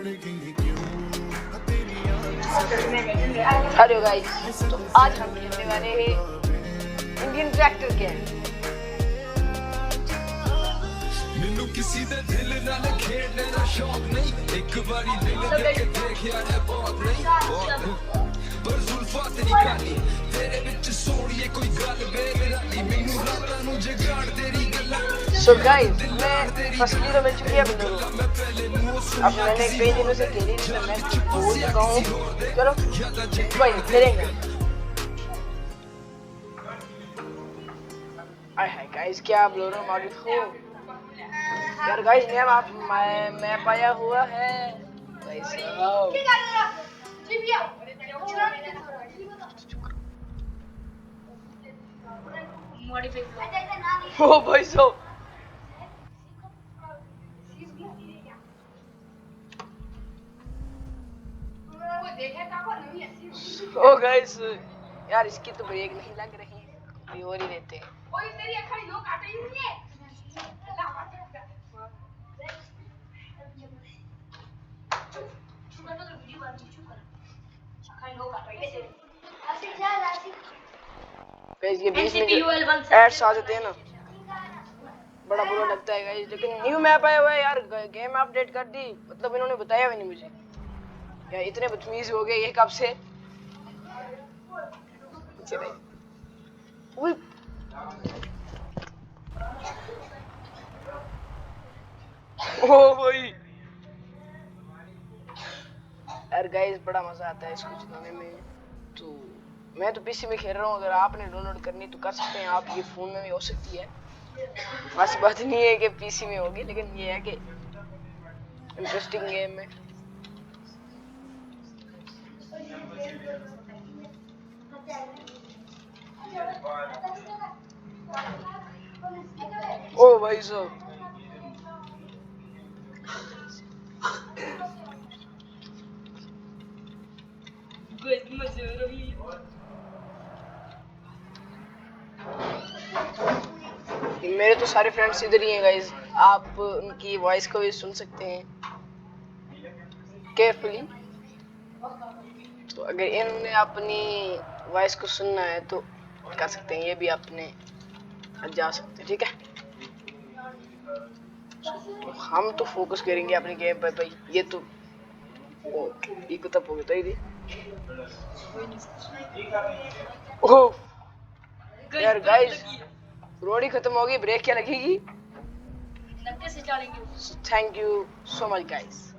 Hello guys, तो आज हम खेलने वाले हैं इंडियन ट्रैक्टर गेम। ਮੈਨੂੰ ਕਿਸੇ ਦੇ ਦਿਲ ਨਾਲ ਖੇਡਣ ਦਾ ਸ਼ੌਕ ਨਹੀਂ ਇੱਕ ਵਾਰੀ ਦਿਲ ਦੇ ਕੇ ਦੇਖਿਆ ਨਾ ਬਹੁਤ ਨਹੀਂ ਪਰ ਜ਼ੁਲਫਾਂ ਤੇਰੀ ਕਾਲੀ ਤੇਰੇ ਵਿੱਚ ਸੋਹਣੀਏ ਕੋਈ ਗੱਲ ਬੇਮਿਸਾਲੀ ਮੈਨੂੰ ਰਾਤਾਂ ਨੂੰ ਜਗਾੜ ਤੇਰੀ ਗੱਲਾਂ So guys, मैं फर्स्ट हीरो मिल चुकी है अब लोगों। अब मैंने कई दिनों से खेली नहीं तो मैं भूल चुका हूँ। चलो भाई खेलेंगे। हाय गाइस, क्या आप लोग मालूम हो यार गाइस, मैं पाया हुआ है गाइस। ओ भाई साहब, ओ गाइस यार इसकी तो ब्रेक नहीं लग रही है, अभी और ही लेते हैं। गाइस ये 20 मिनट एड्स आ जाते हैं ना, बड़ा बुरा लगता है गाइस। लेकिन न्यू मैप आया हुआ है यार, गेम अपडेट कर दी, मतलब इन्होंने बताया भी नहीं मुझे यार। इतने बदतमीज हो गए ये कब से। ओ भाई यार गाइस, बड़ा मजा आता है इसको चलाने में। तो मैं तो पीसी में खेल रहा हूँ, अगर आपने डाउनलोड करनी तो कर सकते हैं आप, ये फोन में भी हो सकती है। बस बात नहीं है कि पीसी में होगी, लेकिन ये है कि इंटरेस्टिंग गेम है। ओ भाई साहब, मेरे तो सारे फ्रेंड्स इधर ही हैं गाइस, आप उनकी वॉइस को भी सुन सकते हैं केयरफुली। तो अगर इन्होंने अपनी वॉइस को सुनना है तो कर सकते हैं, ये भी अपने जा सकते हैं, ठीक है। तो हम तो फोकस करेंगे अपनी गेम पर भाई। ये तो ये तब हो गया ही ओह यार गाइस, रोड ही खत्म होगी, ब्रेक क्या लगेगी। Thank you so much guys.